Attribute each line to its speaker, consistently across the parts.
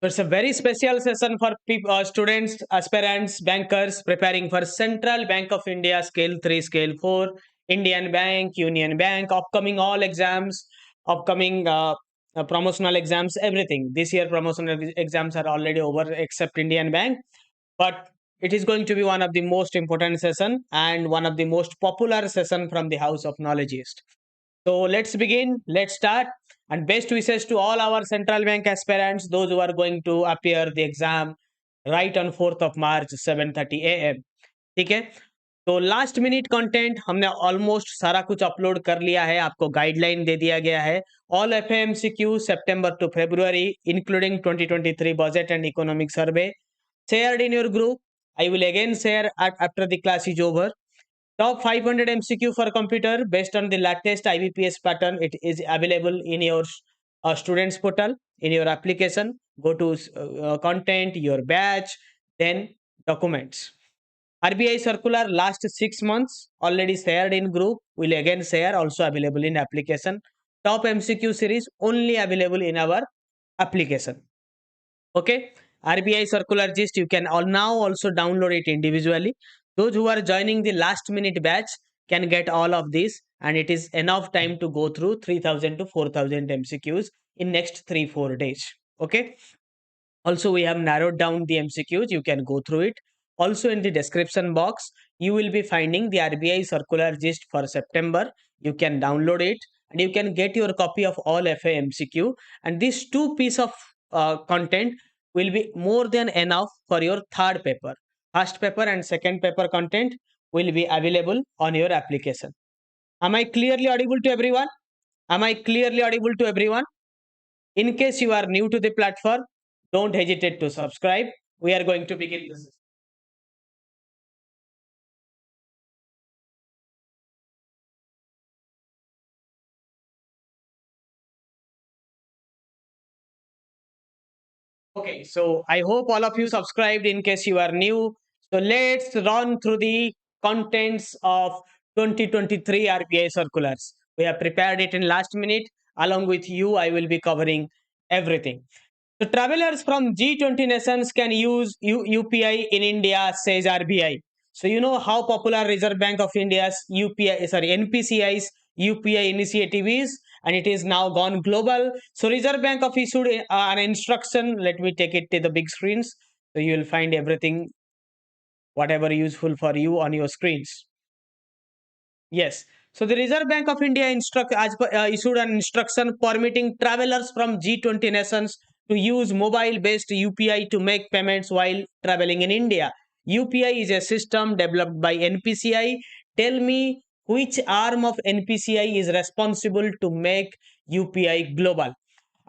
Speaker 1: So it's a very special session for students, aspirants, bankers preparing for Central Bank of India Scale 3, Scale 4, Indian Bank, Union Bank, upcoming all exams, upcoming promotional exams, everything. This year promotional exams are already over except Indian Bank, but it is going to be one of the most important session and one of the most popular session from the House of Knowledgist. So let's begin. Let's start. And best wishes to all our central bank aspirants, those who are going to appear the exam right on 4th of March, 7:30 a.m. ठीक है. तो last minute content हमने almost सारा कुछ upload कर लिया है. आपको गाइडलाइन दे दिया गया है. All FAMCQ September to February, including 2023 budget and economic survey, shared in your group. I will again share after the class is over. Top 500 MCQ for computer based on the latest IBPS pattern. It is available in your students portal, in your application. Go to content, your batch, then documents. RBI circular last 6 months already shared in group. Will again share, also available in application. Top MCQ series only available in our application. Okay. RBI circular gist, you can all now also download it individually. Those who are joining the last minute batch can get all of this, and it is enough time to go through 3000 to 4000 MCQs in next 3-4 days. Okay. Also, we have narrowed down the MCQs. You can go through it. Also, in the description box, you will be finding the RBI circular gist for September. You can download it and you can get your copy of all FA MCQ. And these two piece of content will be more than enough for your third paper. First paper and second paper content will be available on your application. Am I clearly audible to everyone? Am I clearly audible to everyone? In case you are new to the platform, don't hesitate to subscribe. We are going to begin this. Okay, so I hope all of you subscribed in case you are new. So let's run through the contents of 2023 RBI circulars. We have prepared it in last minute. Along with you, I will be covering everything. So travelers from G20 nations can use UPI in India, says RBI. So you know how popular Reserve Bank of India's NPCI's UPI initiative is, and it is now gone global. So Reserve Bank of issued an instruction. Let me take it to the big screens, so you will find everything, whatever useful for you on your screens. Yes. So the Reserve Bank of India issued an instruction permitting travelers from G20 nations to use mobile-based UPI to make payments while traveling in India. UPI is a system developed by NPCI. Tell me which arm of NPCI is responsible to make UPI global.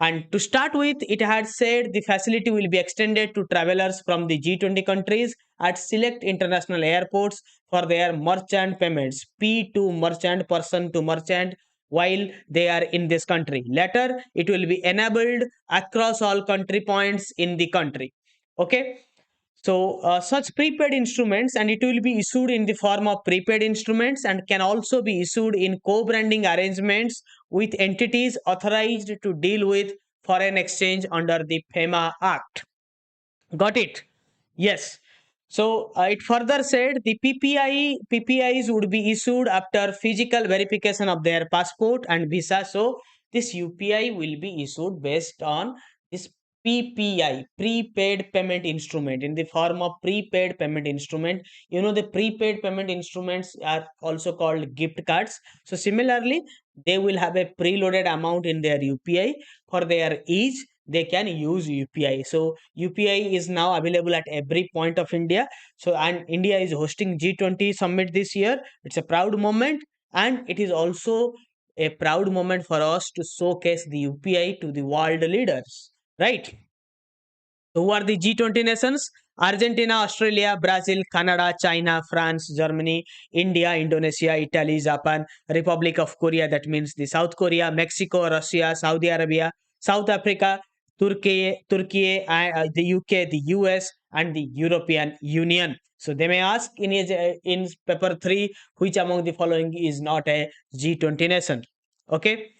Speaker 1: And to start with, it had said the facility will be extended to travelers from the G20 countries at select international airports for their merchant payments, P to merchant, person to merchant, while they are in this country. Later, it will be enabled across all country points in the country. Okay. So, such prepaid instruments, and it will be issued in the form of prepaid instruments and can also be issued in co branding arrangements with entities authorized to deal with foreign exchange under the FEMA Act. Got it? Yes. So, it further said the PPIs would be issued after physical verification of their passport and visa. So, this UPI will be issued based on this PPI, prepaid payment instrument, in the form of prepaid payment instrument. You know, the prepaid payment instruments are also called gift cards. So, similarly, they will have a preloaded amount in their UPI. For their ease, they can use UPI. So UPI is now available at every point of India. So, and India is hosting G20 summit this year. It's a proud moment, and it is also a proud moment for us to showcase the UPI to the world leaders, right? So who are the G20 nations? Argentina, Australia, Brazil, Canada, China, France, Germany, India, Indonesia, Italy, Japan, Republic of Korea, that means the South Korea, Mexico, Russia, Saudi Arabia, South Africa, Turkey, the UK, the US, and the European Union. So they may ask in paper 3, which among the following is not a G20 nation? Okay.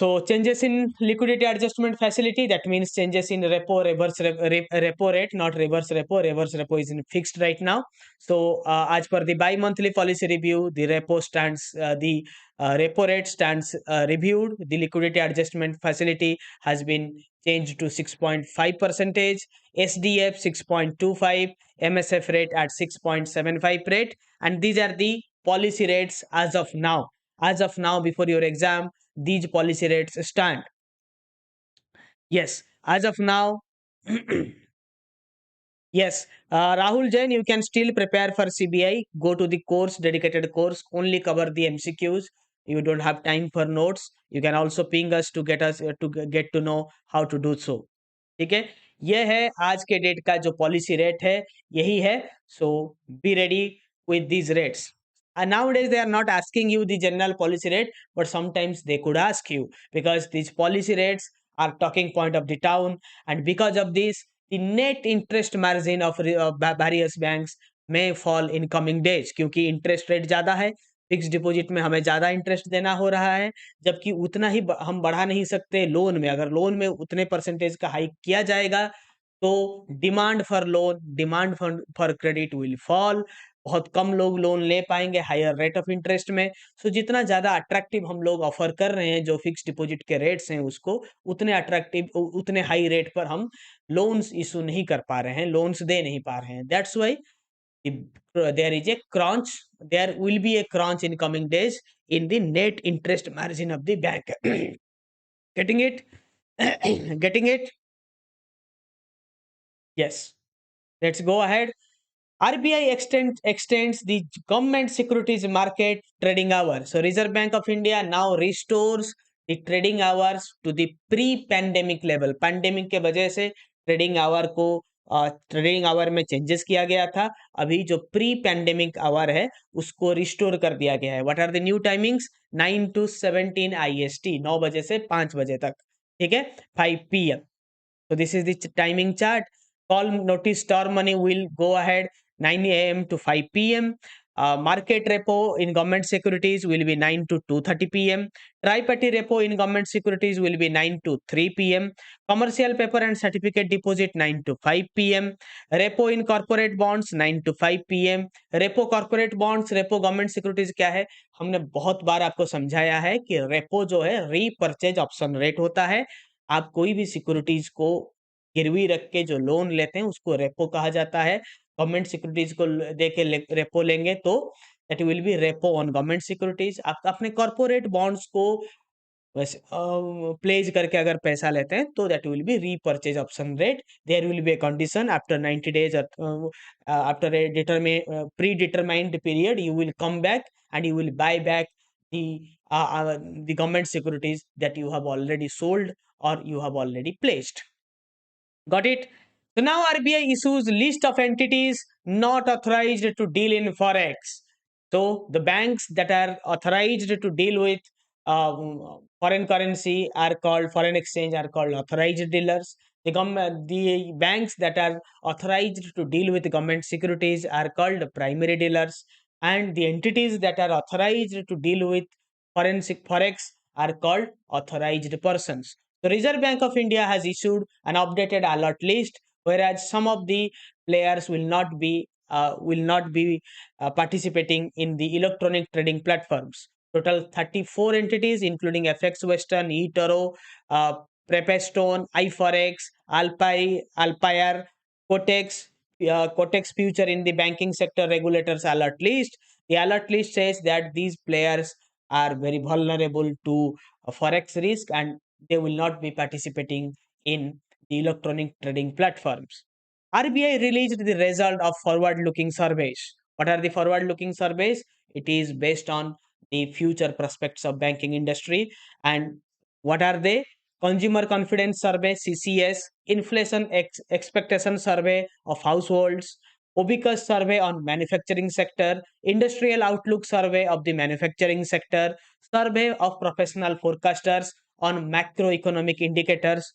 Speaker 1: So changes in liquidity adjustment facility, that means changes in repo, repo rate, not reverse repo. Reverse repo is in fixed right now. So as per the bi-monthly policy review, the repo stands, the repo rate stands reviewed. The liquidity adjustment facility has been changed to 6.5 percentage, SDF 6.25, MSF rate at 6.75 rate, and these are the policy rates as of now. As of now, before your exam, these policy rates stand. Yes, as of now, yes, Rahul Jain, you can still prepare for CBI. Go to the course, dedicated course, only cover the MCQs. You don't have time for notes. You can also ping us to get us get to know how to do so. ठीक है, ये है आज के date का जो policy rate है, यही है. So be ready with these rates. And nowadays they are not asking you the general policy rate, but sometimes they could ask you, because these policy rates are talking point of the town, and because of this, the net interest margin of various banks may fall in coming days, क्योंकि interest rate ज्यादा है. Fix deposit में हमें ज्यादा interest देना हो रहा है, जबकि उतना ही हम बढ़ा नहीं सकते लोन में. अगर लोन में उतने परसेंटेज का हाइक किया जाएगा, तो demand for loan, demand for credit will fall. बहुत कम लोग लोन ले पाएंगे हायर रेट ऑफ इंटरेस्ट में. सो जितना ज्यादा अट्रैक्टिव हम लोग ऑफर कर रहे हैं, जो फिक्स डिपॉजिट के रेट्स हैं उसको, उतने अट्रैक्टिव, उतने हाई रेट पर हम लोन्स इशू नहीं कर पा रहे हैं, लोन्स दे नहीं पा रहे हैं. That's why there is a crunch, there will be a crunch in coming days in the net interest margin of the bank. Getting it? Getting it? Yes. Let's go ahead. RBI extends the government securities market trading hours. So Reserve Bank of India now restores the trading hours to the pre-pandemic level. Pandemic के वजह से trading our को trading our में changes किया गया था. अभी जो प्री पैंडेमिक आवर है उसको रिस्टोर कर दिया गया है. What are the new timings? 9 to 17 IST, 9 बजे से 5 बजे तक. ठीक है, 5 PM. So this is the timing chart. Call notice star money will go ahead 9 a.m. to 5 p.m. Market repo in government securities will be 9 to 2:30 p.m. Tri-party repo in government securities will be 9 to 3 p.m. Commercial paper and certificate deposit 9 to 5 p.m. Repo in corporate bonds 9 to 5 p.m. Repo corporate bonds, repo government securities क्या है? हमने बहुत बार आपको समझाया है कि repo जो है रीपर्चेज ऑप्शन रेट होता है. आप कोई भी सिक्योरिटीज को गिरवी रख के जो लोन लेते हैं उसको रेपो कहा जाता है. गवर्नमेंट सिक्योरिटीज को दे के रेपो लेंगे तो that will B repo on government securities. आप अपने कॉर्पोरेट बॉन्ड्स को वैसे प्लेज करके अगर पैसा लेते हैं तो that will be repurchase option rate. There will be a condition after 90 days, after a predetermined period you will come back and you will buy back the government securities that you have already sold or you have already placed. Got it? So now RBI issues list of entities not authorized to deal in forex. So the banks that are authorized to deal with foreign currency are called, foreign exchange are called authorized dealers. The banks that are authorized to deal with government securities are called primary dealers, and the entities that are authorized to deal with forensic forex are called authorized persons. The Reserve Bank of India has issued an updated alert list, whereas some of the players will not be participating in the electronic trading platforms. Total 34 entities, including FX Western, eToro, uh, Prepestone, iForex, Alpair, Cotex, Cotex Future in the banking sector regulators alert list. The alert list says that these players are very vulnerable to forex risk and they will not be participating in the electronic trading platforms. RBI released the result of forward-looking surveys. What are the forward-looking surveys? It is based on the future prospects of banking industry. And what are they? Consumer confidence survey, CCS, inflation expectation survey of households, Obicus survey on manufacturing sector, industrial outlook survey of the manufacturing sector, survey of professional forecasters on macroeconomic indicators,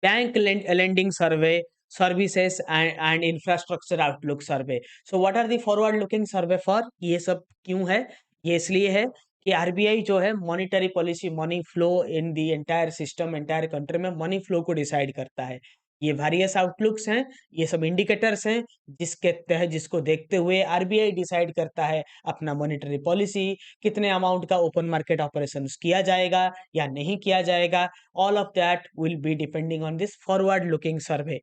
Speaker 1: bank lending survey, services and infrastructure outlook survey. So what are the forward looking survey for? ये सब क्यों है? ये इसलिए है कि RBI जो है monetary policy, money flow in the entire system, entire country में मनी फ्लो को डिसाइड करता है। ये वेरियस आउटलुक्स हैं, ये सब इंडिकेटर्स हैं जिसके तहत, जिसको देखते हुए आरबीआई डिसाइड करता है अपना मॉनिटरी पॉलिसी, कितने अमाउंट का ओपन मार्केट ऑपरेशंस किया जाएगा या नहीं किया जाएगा। All of that will be depending on this forward looking survey.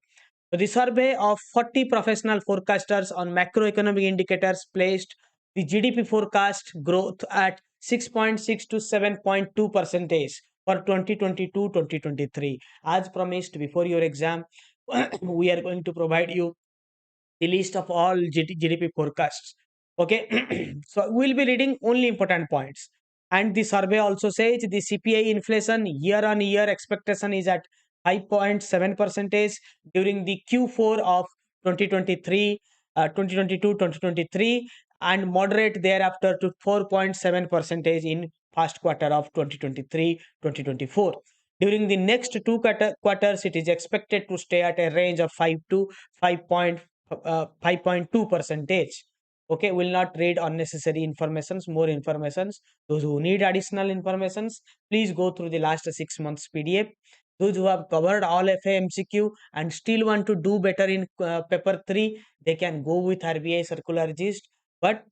Speaker 1: So the survey of 40 professional forecasters on macroeconomic indicators placed the GDP forecast growth at 6.6 to 7.2 percentage for 2022-2023. As promised before your exam, we are going to provide you the list of all GDP forecasts. Okay, so we'll be reading only important points. And the survey also says the CPI inflation year on year expectation is at 5.7 percentage during the Q4 of 2023, 2022-2023, and moderate thereafter to 4.7 percentage in first quarter of 2023-2024. During the next two quarters, it is expected to stay at a range of 5 to 5.2 percentage. Okay, will not read unnecessary informations, more informations. Those who need additional informations, please go through the last 6 months PDF. Those who have covered all FAMCQ and still want to do better in paper 3, they can go with RBI circular gist. But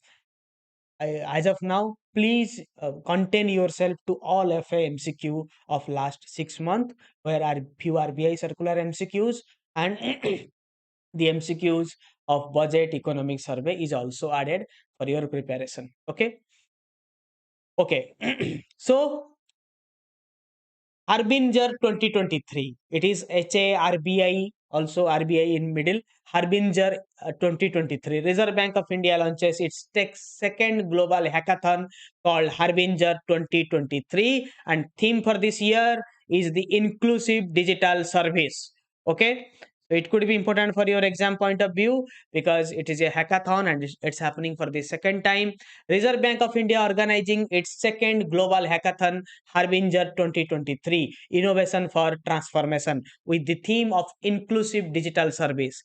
Speaker 1: as of now, please contain yourself to all FAMCQ of last 6 months, where are few RBI circular MCQs and the MCQs of budget economic survey is also added for your preparation. Okay. Okay. So Harbinger 2023. It is HARBI, also RBI in middle. Harbinger 2023. Reserve Bank of India launches its second global hackathon called Harbinger 2023. And theme for this year is the inclusive digital service. Okay. So it could be important for your exam point of view because it is a hackathon and it's happening for the second time. Reserve Bank of India organizing its second global hackathon Harbinger 2023 Innovation for Transformation with the theme of inclusive digital service.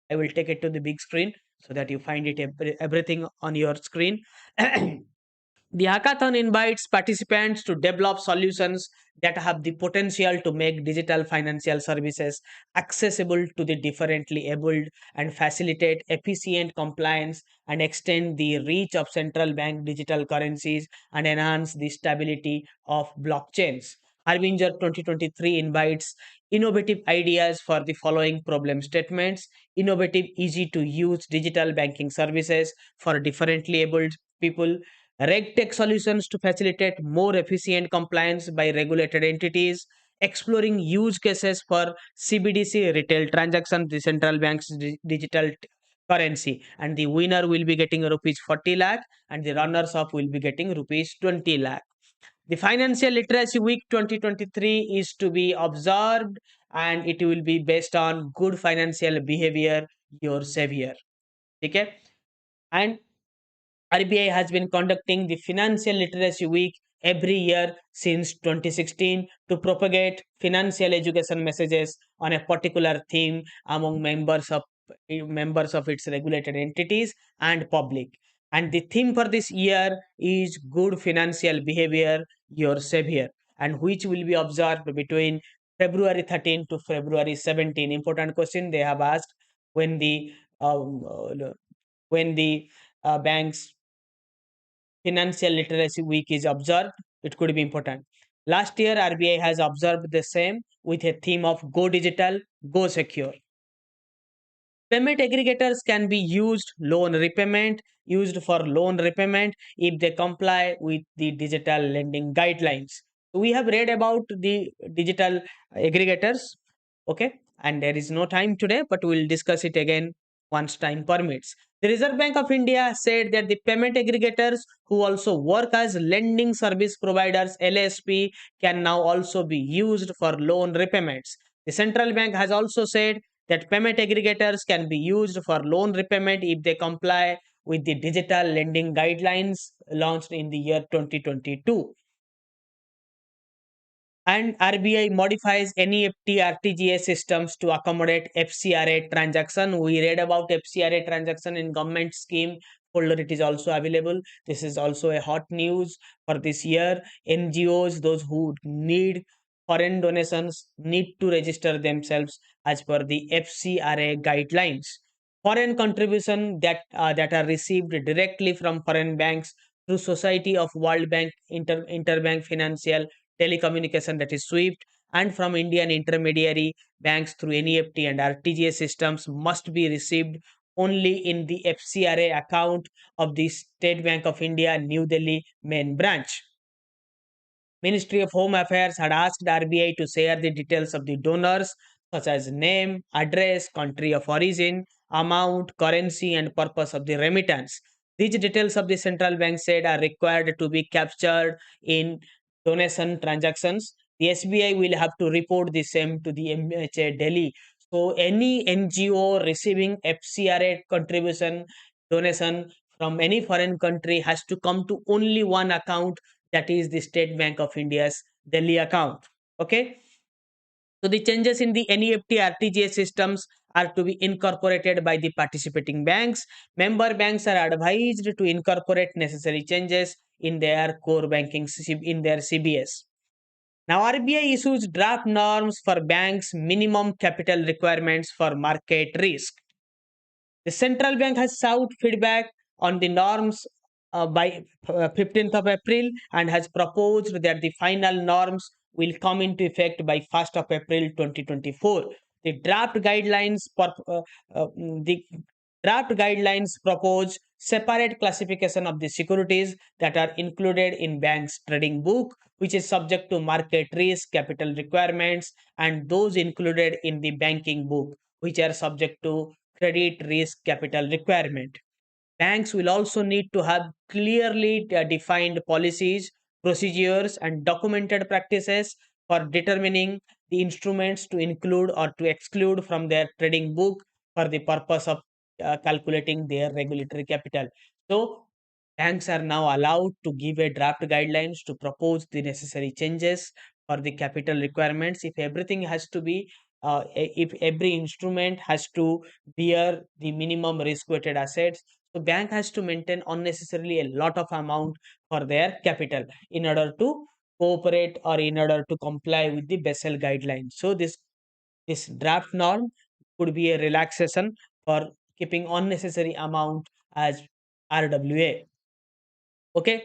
Speaker 1: I will take it to the big screen so that you find it everything on your screen. The hackathon invites participants to develop solutions that have the potential to make digital financial services accessible to the differently abled and facilitate efficient compliance and extend the reach of central bank digital currencies and enhance the stability of blockchains. Harbinger 2023 invites innovative ideas for the following problem statements: innovative, easy to use digital banking services for differently abled people, RegTech solutions to facilitate more efficient compliance by regulated entities, exploring use cases for CBDC retail transactions, the central bank's digital currency, and the winner will be getting rupees 40 lakh and the runners up will be getting rupees 20 lakh. The Financial Literacy Week 2023 is to be observed and it will be based on good financial behavior, your savior. Okay? And RBI has been conducting the Financial Literacy Week every year since 2016 to propagate financial education messages on a particular theme among members of its regulated entities and public. And the theme for this year is good financial behavior, your savior, and which will be observed between February 13 to February 17. Important question they have asked when the um, uh, bank's Financial Literacy Week is observed, it could be important. Last year, RBI has observed the same with a theme of Go Digital, Go Secure. Payment aggregators can be used for loan repayment if they comply with the digital lending guidelines. We have read about the digital aggregators, okay, and there is no time today, but we will discuss it again once time permits. The Reserve Bank of India said that the payment aggregators who also work as lending service providers LSP can now also be used for loan repayments. The central bank has also said that payment aggregators can be used for loan repayment if they comply with the digital lending guidelines launched in the year 2022. And RBI modifies NEFT RTGS systems to accommodate FCRA transaction. We read about FCRA transaction in government scheme folder, it is also available. This is also a hot news for this year. NGOs, those who need foreign donations, need to register themselves as per the FCRA guidelines. Foreign contribution that are received directly from foreign banks through Society of World Bank Interbank Financial Telecommunication, that is SWIFT, and from Indian intermediary banks through NEFT and RTGS systems must be received only in the FCRA account of the State Bank of India, New Delhi main branch. Ministry of Home Affairs had asked RBI to share the details of the donors, such as name, address, country of origin, amount, currency, and purpose of the remittance. These details of the central bank said are required to be captured in donation transactions. The SBI will have to report the same to the MHA Delhi. So, any NGO receiving FCRA contribution donation from any foreign country has to come to only one account, that is the State Bank of India's Delhi account. Okay. So the changes in the NEFT RTGS systems are to be incorporated by the participating banks. Member banks are advised to incorporate necessary changes in their core banking in their CBS. Now RBI issues draft norms for banks' minimum capital requirements for market risk. The central bank has sought feedback on the norms by 15th of April and has proposed that the final norms will come into effect by 1st of April 2024. The draft guidelines the draft guidelines propose separate classification of the securities that are included in bank's trading book, which is subject to market risk, capital requirements, and those included in the banking book, which are subject to credit risk capital requirement. Banks will also need to have clearly defined policies, procedures, and documented practices for determining the instruments to include or to exclude from their trading book for the purpose of calculating their regulatory capital. So, banks are now allowed to give a draft guidelines to propose the necessary changes for the capital requirements. If everything has to be, if every instrument has to bear the minimum risk weighted assets, so bank has to maintain unnecessarily a lot of amount for their capital in order to cooperate or in order to comply with the Basel guidelines. So this draft norm could be a relaxation for keeping unnecessary amount as RWA. Okay.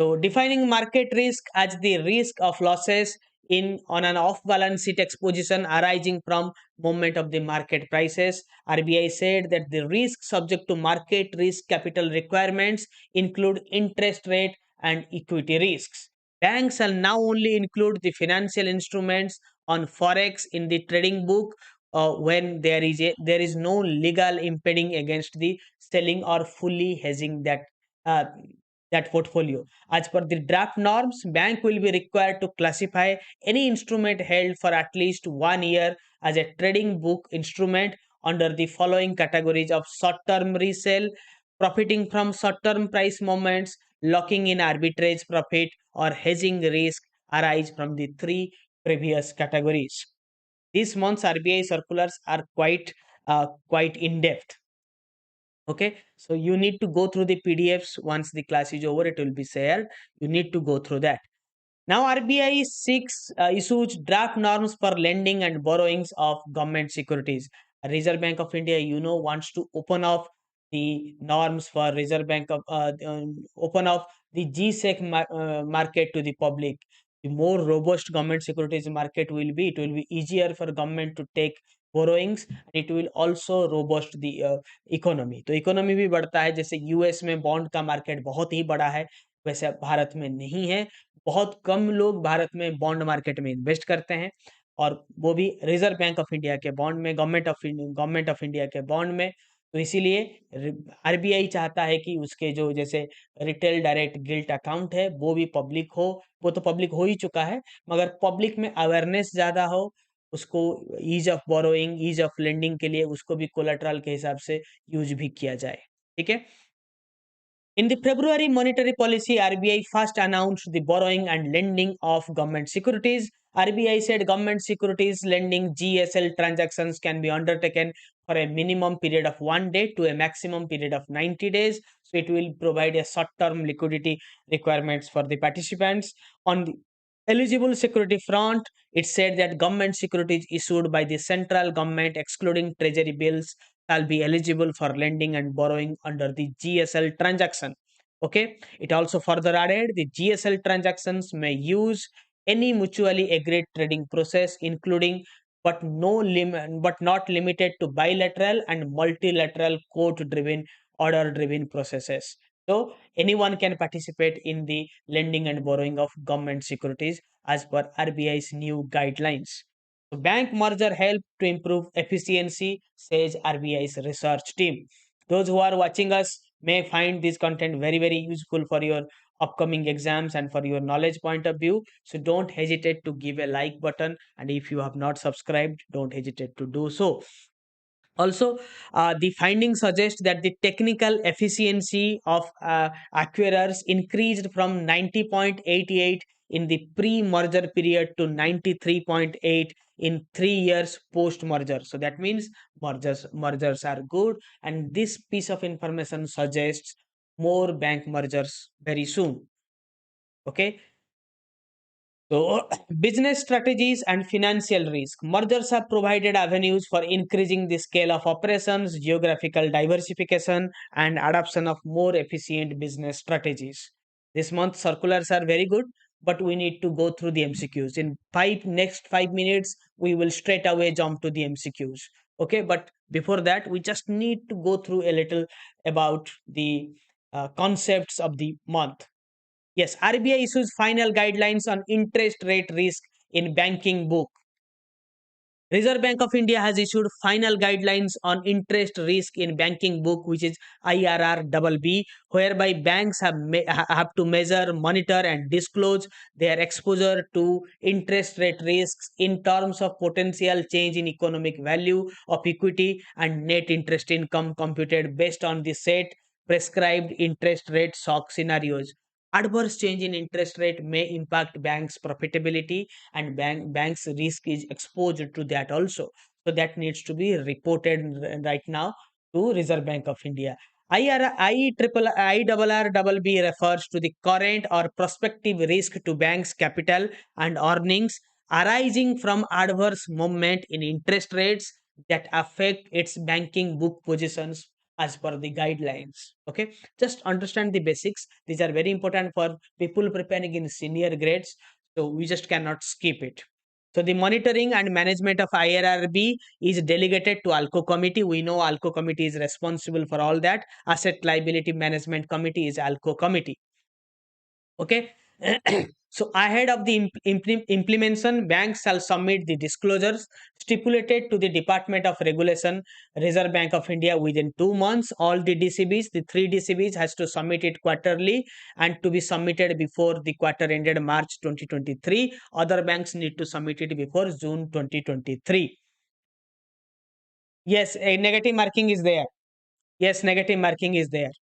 Speaker 1: So defining market risk as the risk of losses in on an off-balance sheet exposition arising from movement of the market prices. RBI said that the risk subject to market risk capital requirements include interest rate and equity risks. Banks shall now only include the financial instruments on forex in the trading book when there is no legal impeding against the selling or fully hedging uh, that portfolio. As per the draft norms, bank will be required to classify any instrument held for at least 1 year as a trading book instrument under the following categories of short-term resale, profiting from short-term price movements, locking in arbitrage profit, or hedging risk arise from the three previous categories. This month's RBI circulars are quite in depth. Okay, so you need to go through the PDFs. Once the class is over, it will be shared. You need to go through that. Now RBI seeks issues draft norms for lending and borrowings of government securities. Reserve Bank of India, wants to open up the norms for Reserve Bank of open up the market to the public. The more robust government securities market will be, it will be easier for government to take borrowings. It will also robust the economy, तो economy भी बढ़ता है. जैसे US में bond का market बहुत ही बड़ा है, वैसे भारत में नहीं है. बहुत कम लोग भारत में बॉन्ड मार्केट में इन्वेस्ट करते हैं, और वो भी रिजर्व बैंक ऑफ इंडिया के बॉन्ड में, गवर्नमेंट ऑफ इंडिया के बॉन्ड में. तो इसीलिए आरबीआई चाहता है कि उसके जो जैसे रिटेल डायरेक्ट गिल्ट अकाउंट है वो भी पब्लिक हो. वो तो पब्लिक हो ही चुका है, मगर पब्लिक में अवेयरनेस ज़्यादा हो, उसको ease of borrowing, ease of lending के लिए उसको भी कोलेटरल के हिसाब से यूज भी किया जाए. ठीक है. In the February monetary policy, RBI first announced the borrowing and lending of government securities RBI said government securities lending GSL transactions can be undertaken for a minimum period of 1 day to a maximum period of 90 days. So it will provide a short-term liquidity requirements for the participants. On the eligible security front, it said that government securities issued by the central government, excluding treasury bills, shall be eligible for lending and borrowing under the GSL transaction. Okay, it also further added the GSL transactions may use any mutually agreed trading process, including but no limit but not limited to bilateral and multilateral court driven order driven processes. So anyone can participate in the lending and borrowing of government securities as per RBI's new guidelines. So bank merger help to improve efficiency, says RBI's research team. Those who are watching us may find this content very, very useful for your upcoming exams and for your knowledge point of view. So don't hesitate to give a like button. And if you have not subscribed, don't hesitate to do so. Also, the findings suggest that the technical efficiency of acquirers increased from 90.88 in the pre-merger period to 93.8 in 3 years post-merger. So that means mergers are good, and this piece of information suggests more bank mergers very soon. Okay, so, business strategies and financial risk. Mergers have provided avenues for increasing the scale of operations, geographical diversification, and adoption of more efficient business strategies. This month, circulars are very good, but we need to go through the MCQs. In next 5 minutes, we will straight away jump to the MCQs. Okay, but before that, we just need to go through a little about the concepts of the month. Yes, RBI issues final guidelines on interest rate risk in banking book. Reserve Bank of India has issued final guidelines on interest risk in banking book, which is IRRBB, whereby banks have to measure, monitor, and disclose their exposure to interest rate risks in terms of potential change in economic value of equity and net interest income computed based on the set prescribed interest rate shock scenarios. Adverse change in interest rate may impact banks' profitability, and banks risk is exposed to that also, so that needs to be reported right now to Reserve Bank of India. IRRBB refers to the current or prospective risk to banks capital and earnings arising from adverse movement in interest rates that affect its banking book positions as per the guidelines. Okay, just understand the basics. These are very important for people preparing in senior grades, so we just cannot skip it. So the monitoring and management of IRRB is delegated to ALCO committee. We know ALCO committee is responsible for all that. Asset liability management committee is ALCO committee. Okay. So ahead of the implementation, banks shall submit the disclosures stipulated to the Department of Regulation, Reserve Bank of India, within 2 months. All the DCBs, the three DCBs, has to submit it quarterly and to be submitted before the quarter ended March 2023. Other banks need to submit it before June 2023. Yes, a negative marking is there. Yes, negative marking is there.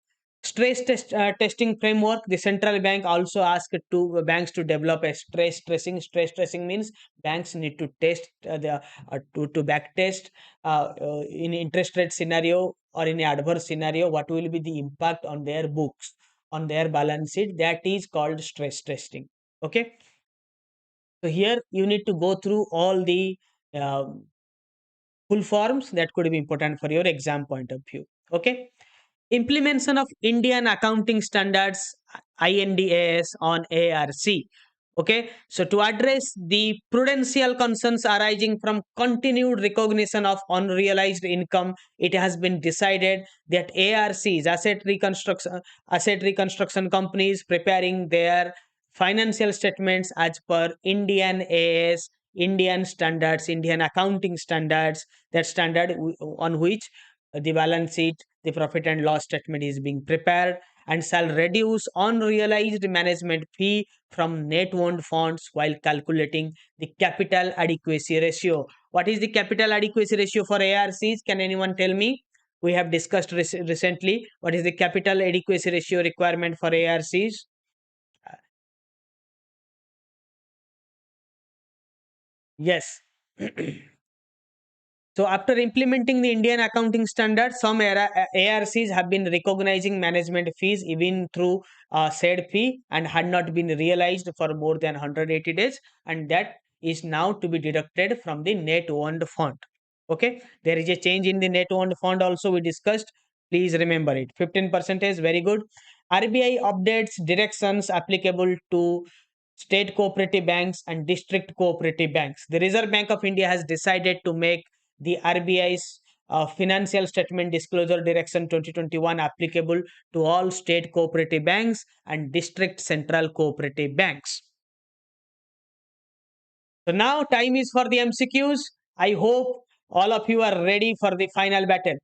Speaker 1: Testing framework. The central bank also asked to banks to develop a stress testing. Stress testing means banks need to test to back test in interest rate scenario or in adverse scenario what will be the impact on their books, on their balance sheet. That is called stress testing. Okay. So here you need to go through all the uh, full forms that could be important for your exam point of view. Okay. Implementation of Indian Accounting Standards INDAS on ARC. Okay, so to address the prudential concerns arising from continued recognition of unrealized income, it has been decided that ARCs, asset reconstruction companies, preparing their financial statements as per Indian AS, Indian standards, Indian accounting standards, that standard on which the balance sheet, the profit and loss statement is being prepared, and shall reduce unrealized management fee from net owned funds while calculating the capital adequacy ratio. What is the capital adequacy ratio for ARCs? Can anyone tell me? We have discussed recently what is the capital adequacy ratio requirement for ARCs. Yes. So after implementing the Indian accounting standards, some ARCs have been recognizing management fees even through said fee and had not been realized for more than 180 days, and that is now to be deducted from the net owned fund. Okay, there is a change in the net owned fund also we discussed. Please remember it. 15% is very good. RBI updates directions applicable to state cooperative banks and district cooperative banks. The Reserve Bank of India has decided to make the RBI's Financial Statement Disclosure Direction 2021 applicable to all state cooperative banks and district central cooperative banks. So now time is for the MCQs. I hope all of you are ready for the final battle.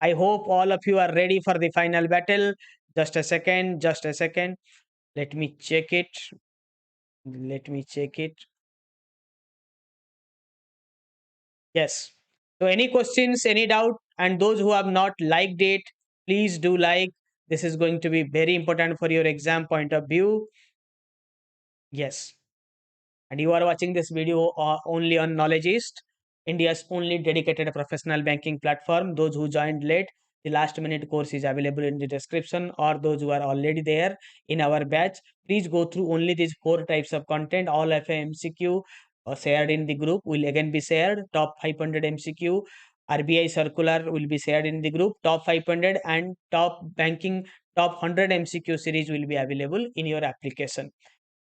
Speaker 1: I hope all of you are ready for the final battle. Just a second, just a second. Let me check it. Let me check it. Yes. So any questions, any doubt, and those who have not liked it, please do like. This is going to be very important for your exam point of view. Yes. And you are watching this video only on Knowledgist, India's only dedicated professional banking platform. Those who joined late, the last minute course is available in the description, or those who are already there in our batch, please go through only these four types of content. All of MCQ shared in the group will again be shared. Top 500 MCQ, RBI circular will be shared in the group. Top 500 and top banking top 100 MCQ series will be available in your application.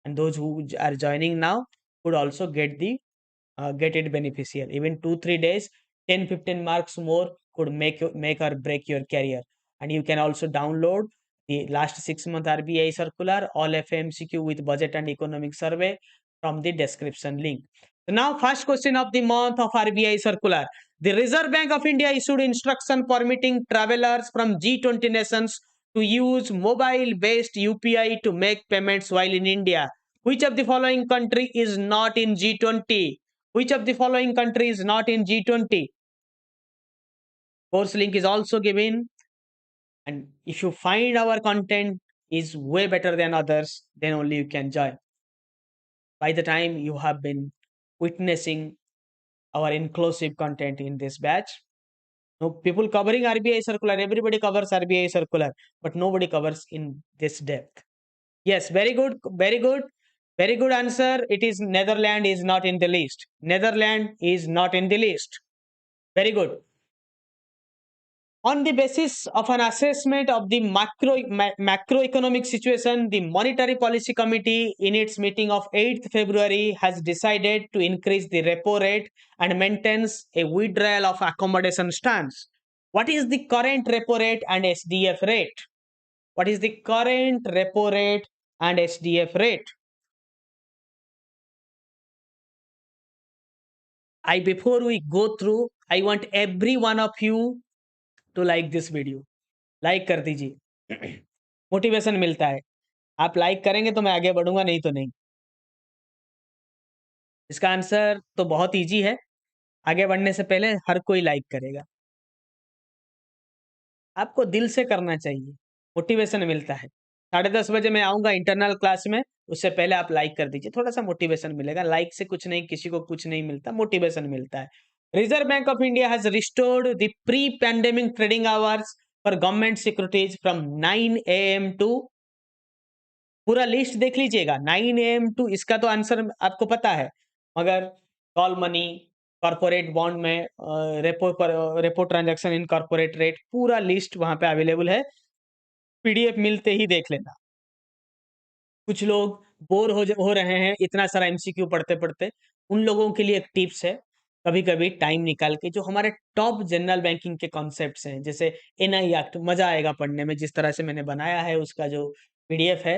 Speaker 1: And those who are joining now could also get it beneficial. Even 2 3 days, 10 15 marks more could make or break your career. And you can also download the last 6 month RBI circular, all FMCQ with budget and economic survey from the description link. So now first question of the month of RBI circular. The Reserve Bank of India issued instruction permitting travelers from G20 nations to use mobile based UPI to make payments while in India. Which of the following country is not in G20? Which of the following country is not in G20? Course link is also given. And if you find our content is way better than others, then only you can join. By the time you have been witnessing our inclusive content in this batch, no people covering RBI circular, everybody covers RBI circular, but nobody covers in this depth. Yes, very good, very good. Very good answer. It is Netherlands is not in the list. Netherlands is not in the list. Very good. On the basis of an assessment of the macroeconomic situation, the Monetary Policy Committee in its meeting of 8th February has decided to increase the repo rate and maintains a withdrawal of accommodation stance. What is the current repo rate and SDF rate? What is the current repo rate and SDF rate? Before we go through, I want every one of you to like this video. Like कर दीजिए motivation मिलता है आप like करेंगे तो मैं आगे बढ़ूंगा नहीं तो नहीं इसका आंसर तो बहुत इजी है आगे बढ़ने से पहले हर कोई लाइक करेगा आपको दिल से करना चाहिए मोटिवेशन मिलता है 10:30 बजे मैं आऊंगा इंटरनल क्लास में उससे पहले आप लाइक कर दीजिए थोड़ा सा मोटिवेशन मिलेगा लाइक से कुछ नहीं किसी को कुछ नहीं मिलता मोटिवेशन मिलता है reserve bank of India has restored the pre pandemic trading hours for government securities from 9 AM to पूरा लिस्ट देख लीजिएगा 9 AM टू इसका तो आंसर आपको पता है मगर कॉल मनी कॉर्पोरेट बॉन्ड में repo transaction in corporate rate पूरा लिस्ट वहां पे अवेलेबल है पीडीएफ मिलते ही देख लेना कुछ लोग बोर हो रहे हैं इतना सारा एमसीक्यू पढ़ते पढ़ते उन लोगों के लिए एक टिप्स है कभी कभी टाइम निकाल के जो हमारे टॉप जनरल बैंकिंग के कॉन्सेप्ट्स हैं जैसे एनआई एक्ट मजा आएगा पढ़ने में जिस तरह से मैंने बनाया है उसका जो पीडीएफ है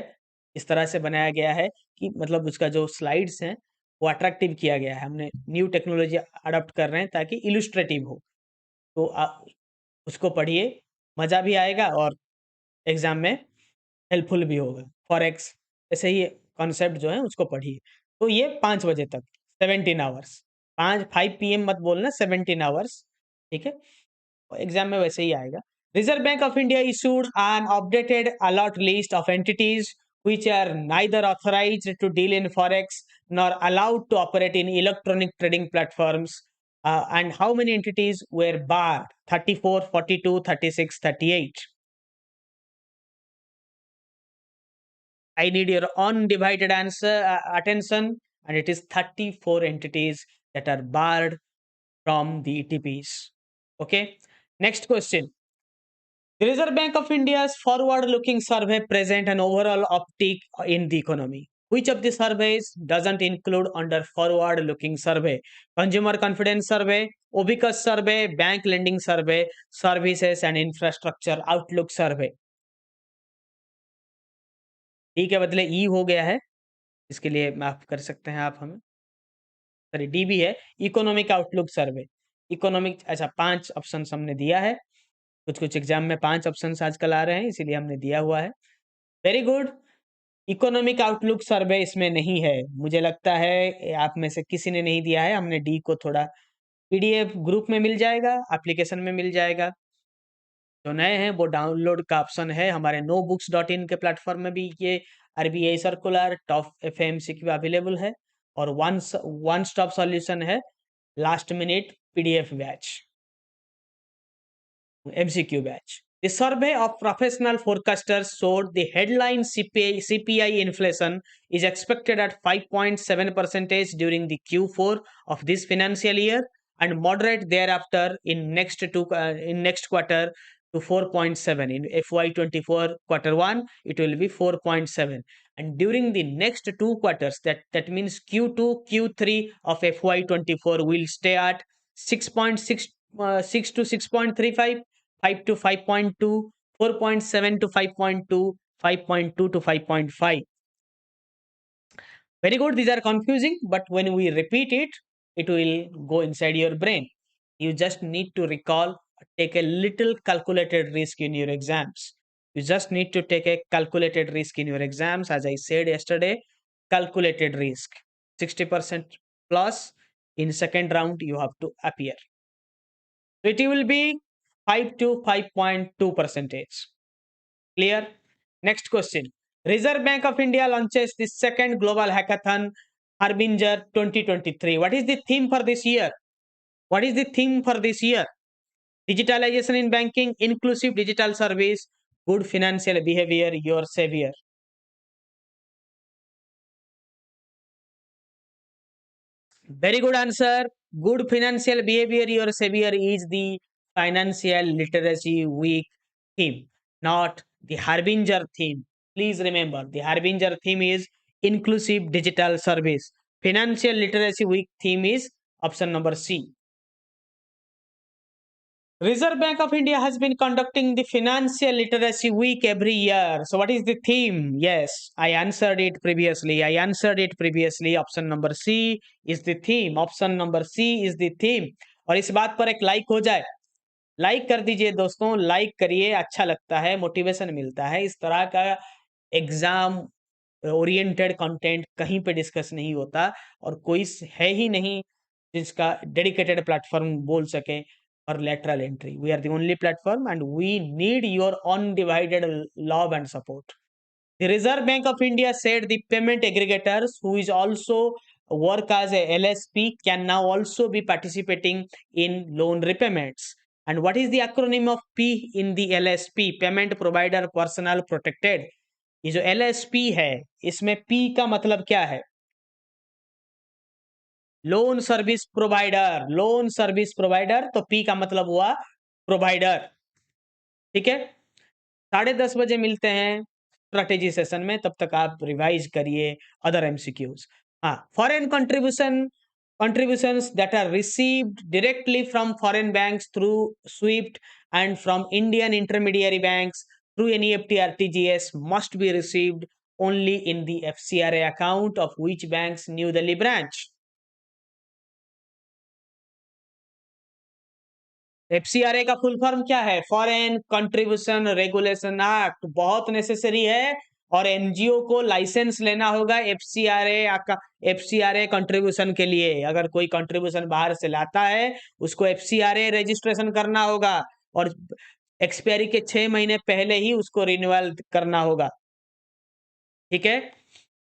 Speaker 1: इस तरह से बनाया गया है कि मतलब उसका जो स्लाइड्स हैं वो अट्रैक्टिव किया गया है हमने न्यू टेक्नोलॉजी अडॉप्ट कर रहे हैं ताकि इलुस्ट्रेटिव हो तो आप उसको पढ़िए मजा भी आएगा और एग्जाम में हेल्पफुल भी होगा फॉरेक्स ऐसे ही कॉन्सेप्ट जो है उसको पढ़िए तो ये 5 बजे तक 17 आवर्स 5 PM मत बोलना 17 आवर्स ठीक है एग्जाम में वैसे ही आएगा reserve bank of India issued an updated alert list of entities which are neither authorized to deal in forex nor allowed to operate in electronic trading platforms. And how many entities were barred? 34, 42, 36, 38. I need your undivided answer attention, and it is 34 entities that are barred from the ETPs. Okay. Next question. The Reserve Bank of India's forward-looking survey present an overall uptick in the economy. Which of the surveys doesn't include under forward-looking survey? Consumer confidence survey, Ubicus survey, bank lending survey, services and infrastructure outlook survey. D के बदले ई हो गया है, इसके लिए माफ कर सकते हैं आप हमें, सॉरी डी भी है, इकोनॉमिक आउटलुक सर्वे। इकोनॉमिक, अच्छा 5 ऑप्शन हमने दिया है, कुछ कुछ एग्जाम में 5 ऑप्शन आजकल आ रहे हैं, इसीलिए हमने दिया हुआ है। Very good. इकोनॉमिक आउटलुक सर्वे इसमें नहीं है, मुझे लगता है आप में से किसी ने नहीं दिया है। हमने डी को थोड़ा पीडीएफ ग्रुप में मिल जाएगा, एप्लीकेशन में मिल जाएगा। जो नए हैं वो डाउनलोड का ऑप्शन है, हमारे nobooks.in के प्लेटफॉर्म में भी ये आरबीआई सर्कुलर टॉप एफएमसीक्यू अवेलेबल है, और वन स्टॉप सॉल्यूशन है last minute PDF batch, MCQ batch. The survey of professional forecasters showed the headline CPI inflation is expected at 5.7% during the Q4 of this financial year and moderate thereafter in next quarter to 4.7. In FY24 quarter 1 it will be 4.7, and during the next 2 quarters, that means Q2 Q3 of FY24 will stay at 6.6 6 to 6.35, 5 to 5.2, 4.7 to 5.2, 5.2 to 5.5. Very good. These are confusing, but when we repeat it, it will go inside your brain. You just need to recall, take a little calculated risk in your exams. You just need to take a calculated risk in your exams. As I said yesterday, calculated risk 60% plus. In second round, you have to appear. So it will be 5 to 5.2 percentage. Clear? Next question. Reserve Bank of India launches the second global hackathon, Harbinger 2023. What is the theme for this year? What is the theme for this year? Digitalization in banking, inclusive digital service, good financial behavior, your savior. Very good answer. Good financial behavior, your savior is the financial literacy week theme, not the Harbinger theme. Please remember, the Harbinger theme is inclusive digital service. Financial literacy week theme is option number C. Reserve Bank of India has been conducting the Financial Literacy Week every year. So what is the theme? Yes, I answered it previously. Option number C is the theme. Option number C is the theme. और इस बात पर एक like हो जाए, like कर दीजिए दोस्तों, लाइक करिए, अच्छा लगता है, मोटिवेशन मिलता है। इस तरह का एग्जाम ओरिएंटेड कंटेंट कहीं पे डिस्कस नहीं होता, और कोई है ही नहीं जिसका डेडिकेटेड प्लेटफॉर्म बोल सके और lateral entry. We are the only platform and we need your undivided love and support. The Reserve Bank of India said the payment aggregators who is also work as a LSP can now also be participating in loan repayments. And what is the acronym of P in the LSP? Payment Provider Personal Protected. ये जो LSP है, इसमें P का मतलब क्या है? Loan service provider, loan service provider, तो P का मतलब हुआ प्रोवाइडर। ठीक है, 10:30 बजे मिलते हैं स्ट्रेटेजी सेशन में, तब तक आप रिवाइज करिए अदर एमसीक्यूज। हाँ, foreign contributions that are received directly from foreign banks through SWIFT and from Indian intermediary banks through NEFT RTGS must be received only in the FCRA account of which bank's New Delhi branch? FCRA का full form क्या है? Foreign contribution regulation act, बहुत necessary है। और NGO को licence लेना होगा FCRA contribution के लिए। अगर कोई कंट्रीब्यूशन बाहर से लाता है, उसको एफसीआरए रजिस्ट्रेशन करना होगा, और एक्सपायरी के 6 महीने पहले ही उसको रिन्यूअल करना होगा। ठीक है,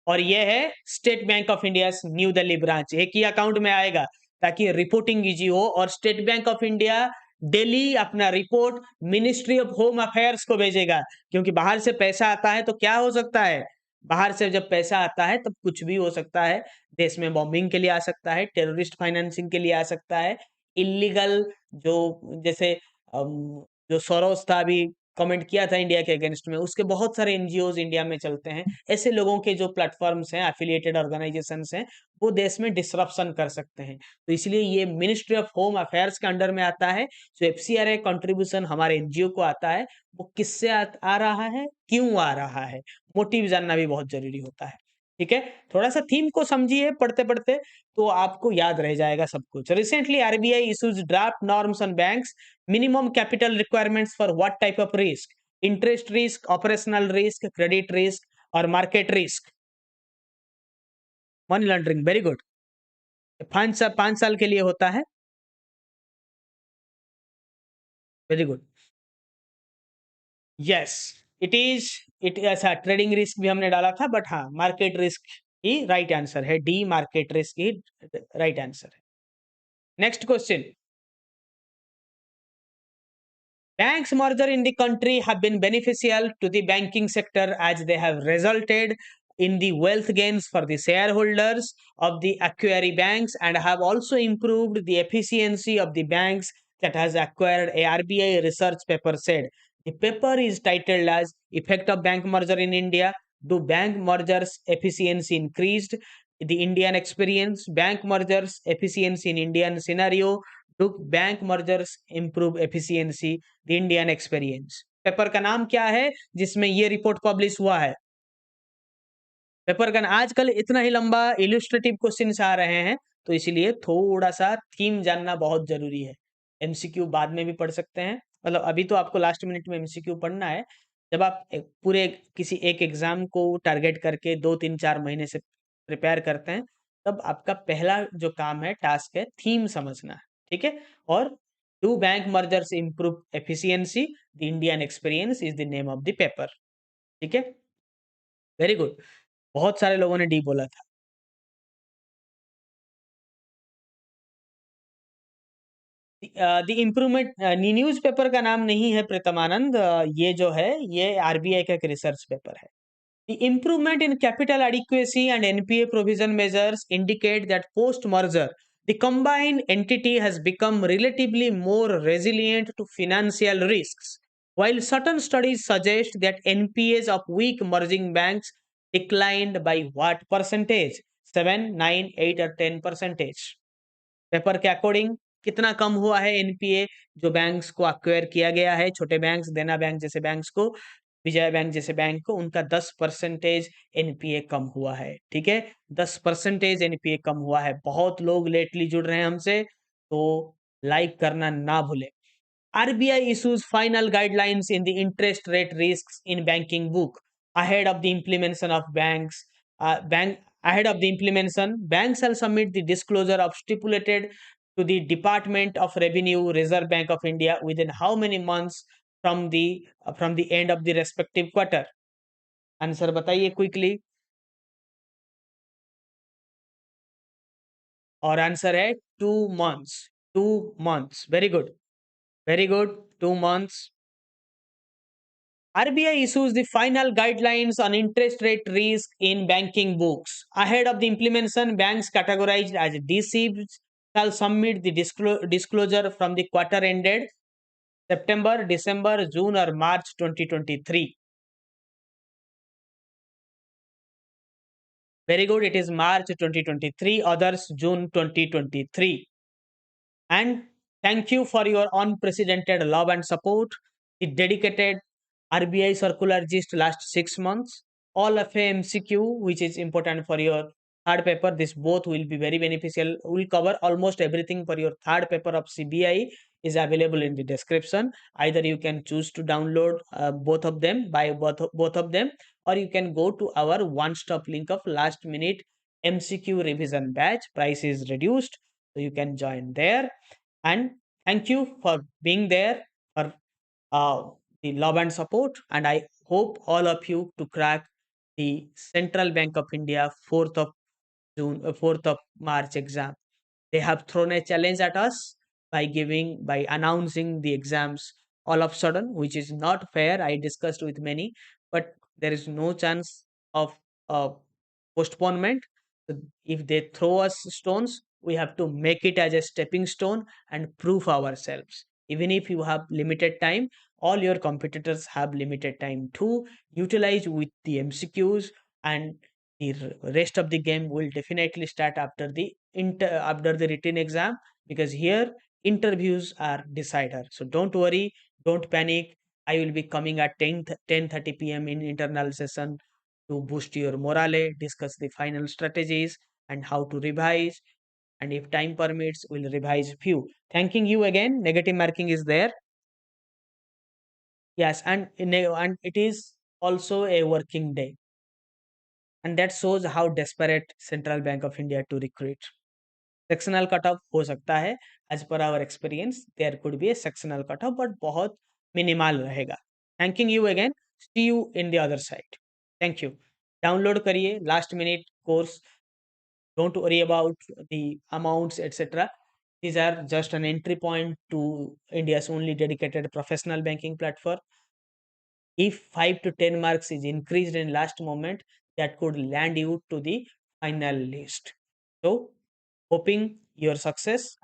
Speaker 1: और ये है state Bank of India new Delhi branch, एक ही अकाउंट में आएगा ताकि रिपोर्टिंग इजी हो। और State Bank of India daily अपना report Ministry of Home Affairs को भेजेगा, क्योंकि बाहर से पैसा आता है तो क्या हो सकता है, बाहर से जब पैसा आता है तब कुछ भी हो सकता है। देश में बॉम्बिंग के लिए आ सकता है, टेररिस्ट फाइनेंसिंग के लिए आ सकता है, इलीगल जो जैसे जो सोरोस था अभी कमेंट किया था इंडिया के अगेंस्ट में, उसके बहुत सारे एनजीओज इंडिया में चलते हैं। ऐसे लोगों के जो प्लेटफॉर्म्स हैं, एफिलिएटेड ऑर्गेनाइजेशंस हैं, वो देश में डिसरप्शन कर सकते हैं। तो इसलिए ये मिनिस्ट्री ऑफ होम अफेयर्स के अंडर में आता है। जो एफसीआरए कंट्रीब्यूशन हमारे एनजीओ को आता है, वो किससे आ रहा है, क्यों आ रहा है, मोटिव जानना भी बहुत जरूरी होता है। ठीक है, थोड़ा सा थीम को समझिए पढ़ते पढ़ते, तो आपको याद रह जाएगा सब कुछ। Recently RBI issues draft norms on banks minimum capital requirements for what type of risk? Interest risk, operational risk, credit risk और market risk? Money laundering, very good. 5 साल के लिए होता है, very good. Yes, it is, it ऐसा trading risk भी हमने डाला था, बट हाँ मार्केट रिस्क ही राइट आंसर है, डी मार्केट रिस्क ही राइट आंसर है। Next question, banks merger in the country have been beneficial to the banking sector as they have resulted in the wealth gains for the shareholders of the acquiring banks and have also improved the efficiency of the banks that has acquired, a RBI research paper said. The paper is titled as Effect of Bank Merger in India. Do bank mergers efficiency increased? The Indian experience, bank mergers efficiency in Indian scenario, do bank mergers improve efficiency, the Indian experience. Paper का नाम क्या है जिसमें ये report publish हुआ है? Paper का आजकल इतना ही लंबा इलस्ट्रेटिव क्वेश्चंस आ रहे हैं, तो इसीलिए थोड़ा सा थीम जानना बहुत जरूरी है। एमसीक्यू बाद में भी पढ़ सकते हैं, मतलब अभी तो आपको लास्ट मिनट में एमसीक्यू पढ़ना है। जब आप पूरे किसी एक एग्जाम को टारगेट करके 2 3 4 महीने से प्रिपेयर करते हैं, तब आपका पहला जो काम है, टास्क है, थीम समझना है। ठीक है, और do bank mergers improve efficiency, the Indian experience is the name of the paper. ठीक है, वेरी गुड, बहुत सारे लोगों ने डी बोला था। द इम्प्रूवमेंट, न्यूज़पेपर का नाम नहीं है प्रीतमानंद, ये जो है ये आरबीआई का एक रिसर्च पेपर है। The improvement in capital adequacy and NPA provision measures indicate that post-merger, the combined entity has become relatively more resilient to financial risks. While certain studies suggest that NPAs of weak merging banks declined by what percentage? 7, 9, 8 or 10 percentage. Paper के according कितना कम हुआ है NPA जो banks को acquire किया गया है, छोटे बैंक्स, देना बैंक जैसे बैंक्स को, विजय बैंक जैसे बैंक को, उनका 10% एनपीए कम हुआ है। ठीक है, 10% एनपीए कम हुआ है। बहुत लोग लेटली जुड़ रहे हैं हमसे, तो लाइक करना ना भूले। RBI issues final guidelines in the interest rate risks in banking book ahead of the implementation of banks. Ahead of the implementation, banks shall submit the disclosure of stipulated to the Department of Revenue, Reserve Bank of India within how many months from the end of the respective quarter? Answer बताइए quickly. और answer है 2 months। 2 months, very good, very good, 2 months। RBI issues the final guidelines on interest rate risk in banking books. Ahead of the implementation, banks categorized as DCs shall submit the disclosure from the quarter ended September, December, June or March 2023. Very good, it is March 2023, others June 2023. And thank you for your unprecedented love and support. The dedicated RBI circular gist last 6 months. All of MCQ, which is important for your third paper. This both will be very beneficial. We'll cover almost everything for your third paper of CBI is available in the description. Either you can choose to download both of them, buy both of them, or you can go to our one-stop link of last minute MCQ revision batch. Price is reduced, so you can join there. And thank you for being there, for uh, the love and support, and I hope all of you to crack the Central Bank of India 4th of June, 4th of March exam. They have thrown a challenge at us by announcing the exams all of a sudden, which is not fair. I discussed with many, but there is no chance of uh, postponement. So if they throw us stones, we have to make it as a stepping stone and prove ourselves. Even if you have limited time, all your competitors have limited time to utilize with the MCQs, and the rest of the game will definitely start after the after the written exam, because here interviews are decider. So don't worry, don't panic. I will be coming at 10:30 p.m. in internal session to boost your morale, discuss the final strategies and how to revise. And if time permits, we'll revise few. Thanking you again. Negative marking is there. Yes, and it is also a working day. And that shows how desperate Central Bank of India to recruit. Sectional cutoff हो सकता है, as per our experience there could be a sectional cutoff, but बहुत minimal रहेगा. Thanking you again. See you in the other side. Thank you. Download करिए last minute course. Don't worry about the amounts, etc. These are just an entry point to India's only dedicated professional banking platform. If 5 to 10 marks is increased in last moment, that could land you to the final list. So hoping your success.